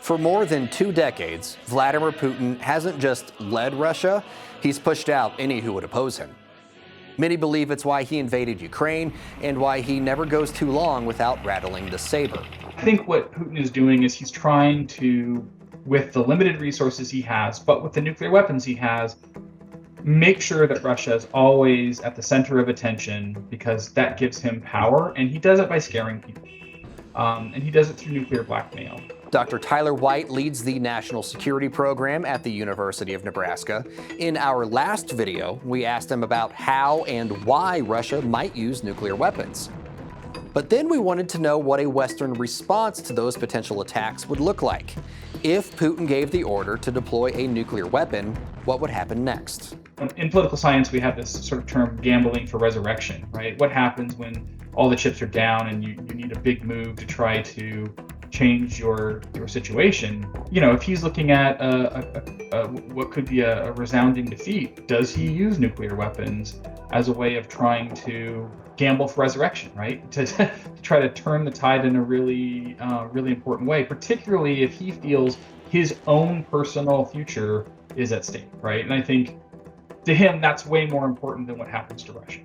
For more than 2 decades, Vladimir Putin hasn't just led Russia, he's pushed out any who would oppose him. Many believe it's why he invaded Ukraine and why he never goes too long without rattling the saber. I think what Putin is doing is he's trying to, with the limited resources he has, but with the nuclear weapons he has, make sure that Russia is always at the center of attention, because that gives him power, and he does it by scaring people. And he does it through nuclear blackmail. Dr. Tyler White leads the National Security Program at the University of Nebraska. In our last video, we asked him about how and why Russia might use nuclear weapons. But then we wanted to know what a Western response to those potential attacks would look like. If Putin gave the order to deploy a nuclear weapon, what would happen next? In political science, we have this sort of term, gambling for resurrection, right? What happens when all the chips are down and you need a big move to try to change your situation? You know, if he's looking at what could be a resounding defeat, does he use nuclear weapons as a way of trying to gamble for resurrection, right? To try to turn the tide in a really important way, particularly if he feels his own personal future is at stake, right? And I think to him, that's way more important than what happens to Russia.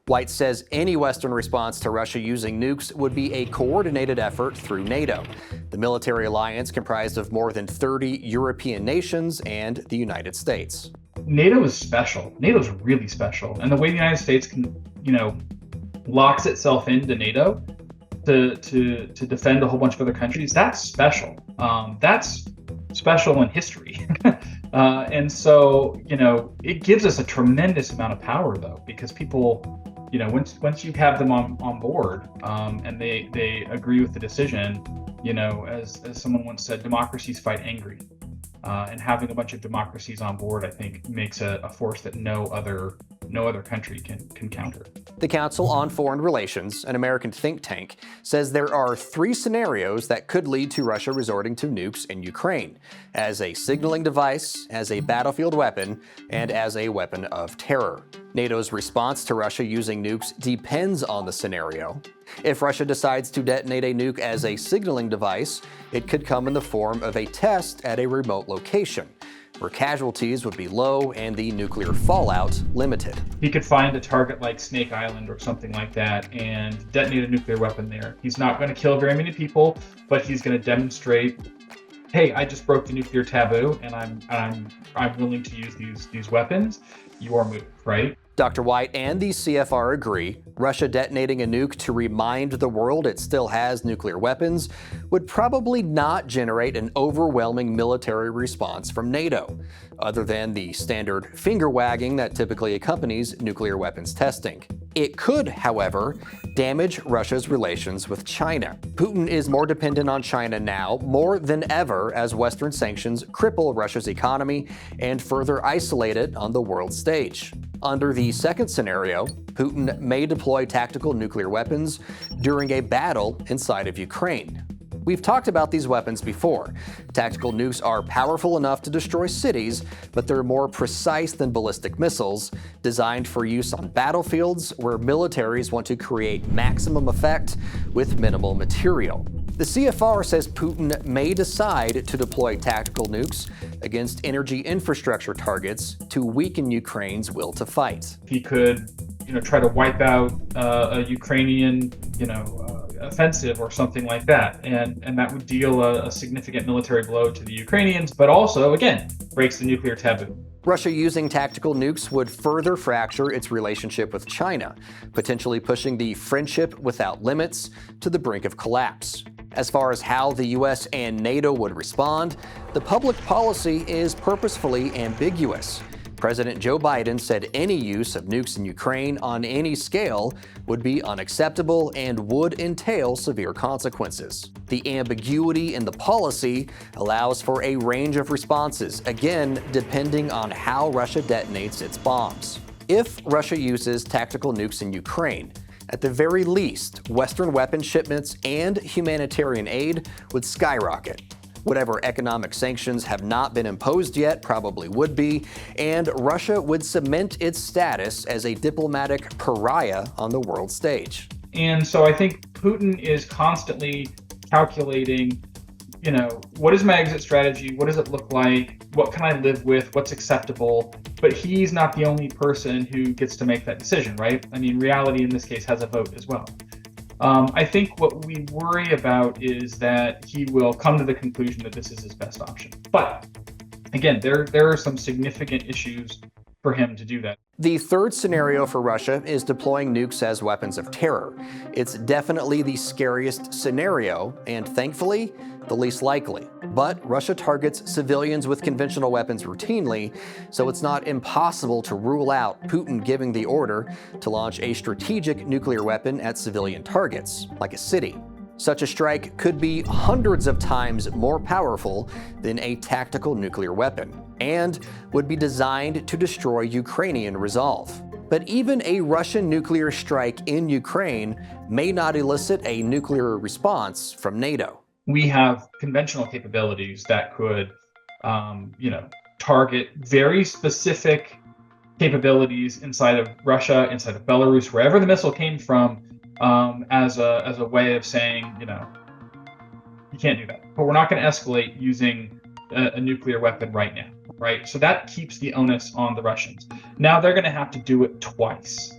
White says any Western response to Russia using nukes would be a coordinated effort through NATO, the military alliance comprised of more than 30 European nations and the United States. NATO is special. NATO is really special. And the way the United States can, locks itself into NATO to defend a whole bunch of other countries, that's special. That's special in history. And so, it gives us a tremendous amount of power, though, because people, once you have them on board, and they agree with the decision, as someone once said, democracies fight angry. And having a bunch of democracies on board, I think, makes a force that no other country can counter. The Council on Foreign Relations, an American think tank, says there are 3 scenarios that could lead to Russia resorting to nukes in Ukraine: as a signaling device, as a battlefield weapon, and as a weapon of terror. NATO's response to Russia using nukes depends on the scenario. If Russia decides to detonate a nuke as a signaling device, it could come in the form of a test at a remote location, where casualties would be low and the nuclear fallout limited. He could find a target like Snake Island or something like that and detonate a nuclear weapon there. He's not going to kill very many people, but he's going to demonstrate, hey, I just broke the nuclear taboo, and I'm willing to use these weapons. Your move, right? Dr. White and the CFR agree Russia detonating a nuke to remind the world it still has nuclear weapons would probably not generate an overwhelming military response from NATO, other than the standard finger-wagging that typically accompanies nuclear weapons testing. It could, however, damage Russia's relations with China. Putin is more dependent on China now, more than ever, as Western sanctions cripple Russia's economy and further isolate it on the world stage. Under the second scenario, Putin may deploy tactical nuclear weapons during a battle inside of Ukraine. We've talked about these weapons before. Tactical nukes are powerful enough to destroy cities, but they're more precise than ballistic missiles, designed for use on battlefields where militaries want to create maximum effect with minimal material. The CFR says Putin may decide to deploy tactical nukes against energy infrastructure targets to weaken Ukraine's will to fight. He could, try to wipe out a Ukrainian, offensive or something like that, and that would deal a significant military blow to the Ukrainians, but also, again, breaks the nuclear taboo. Russia using tactical nukes would further fracture its relationship with China, potentially pushing the friendship without limits to the brink of collapse. As far as how the U.S. and NATO would respond, the public policy is purposefully ambiguous. President Joe Biden said any use of nukes in Ukraine on any scale would be unacceptable and would entail severe consequences. The ambiguity in the policy allows for a range of responses, again, depending on how Russia detonates its bombs. If Russia uses tactical nukes in Ukraine, at the very least, Western weapon shipments and humanitarian aid would skyrocket. Whatever economic sanctions have not been imposed yet probably would be, and Russia would cement its status as a diplomatic pariah on the world stage. And so I think Putin is constantly calculating, what is my exit strategy? What does it look like? What can I live with? What's acceptable? But he's not the only person who gets to make that decision, right? I mean, reality in this case has a vote as well. I think what we worry about is that he will come to the conclusion that this is his best option. But again, there are some significant issues for him to do that. The third scenario for Russia is deploying nukes as weapons of terror. It's definitely the scariest scenario, and thankfully, the least likely. But Russia targets civilians with conventional weapons routinely, so it's not impossible to rule out Putin giving the order to launch a strategic nuclear weapon at civilian targets, like a city. Such a strike could be hundreds of times more powerful than a tactical nuclear weapon, and would be designed to destroy Ukrainian resolve. But even a Russian nuclear strike in Ukraine may not elicit a nuclear response from NATO. We have conventional capabilities that could, target very specific capabilities inside of Russia, inside of Belarus, wherever the missile came from, as a way of saying, you can't do that. But we're not going to escalate using a nuclear weapon right now, right? So that keeps the onus on the Russians. Now they're going to have to do it twice,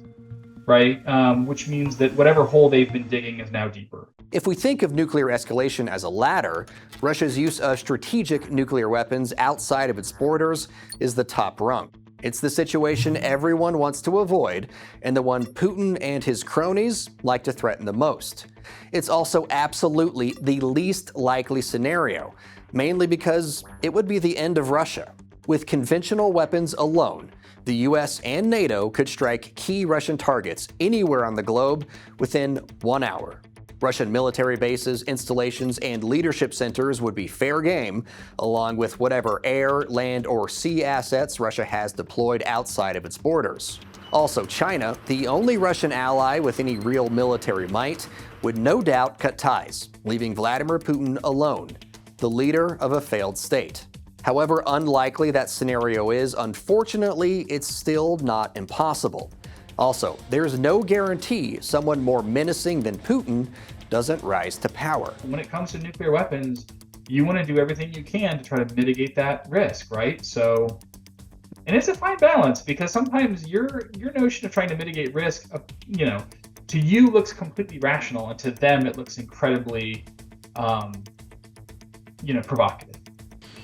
right? Which means that whatever hole they've been digging is now deeper. If we think of nuclear escalation as a ladder, Russia's use of strategic nuclear weapons outside of its borders is the top rung. It's the situation everyone wants to avoid, and the one Putin and his cronies like to threaten the most. It's also absolutely the least likely scenario, mainly because it would be the end of Russia. With conventional weapons alone, the US and NATO could strike key Russian targets anywhere on the globe within 1 hour. Russian military bases, installations, and leadership centers would be fair game, along with whatever air, land, or sea assets Russia has deployed outside of its borders. Also, China, the only Russian ally with any real military might, would no doubt cut ties, leaving Vladimir Putin alone, the leader of a failed state. However unlikely that scenario is, unfortunately, it's still not impossible. Also, there's no guarantee someone more menacing than Putin doesn't rise to power. When it comes to nuclear weapons, you want to do everything you can to try to mitigate that risk, right? So, and it's a fine balance, because sometimes your notion of trying to mitigate risk, to you looks completely rational, and to them it looks incredibly, provocative.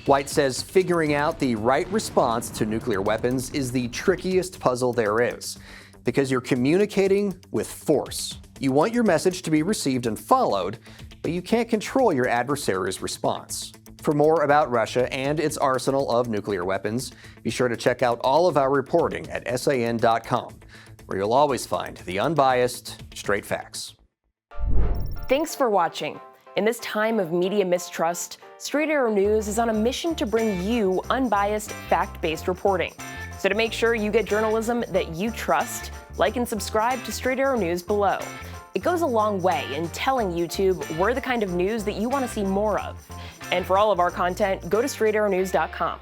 White says figuring out the right response to nuclear weapons is the trickiest puzzle there is, because you're communicating with force. You want your message to be received and followed, but you can't control your adversary's response. For more about Russia and its arsenal of nuclear weapons, be sure to check out all of our reporting at san.com, where you'll always find the unbiased, straight facts. Thanks for watching. In this time of media mistrust, Straight Arrow News is on a mission to bring you unbiased, fact-based reporting. So to make sure you get journalism that you trust, like and subscribe to Straight Arrow News below. It goes a long way in telling YouTube we're the kind of news that you want to see more of. And for all of our content, go to straightarrownews.com.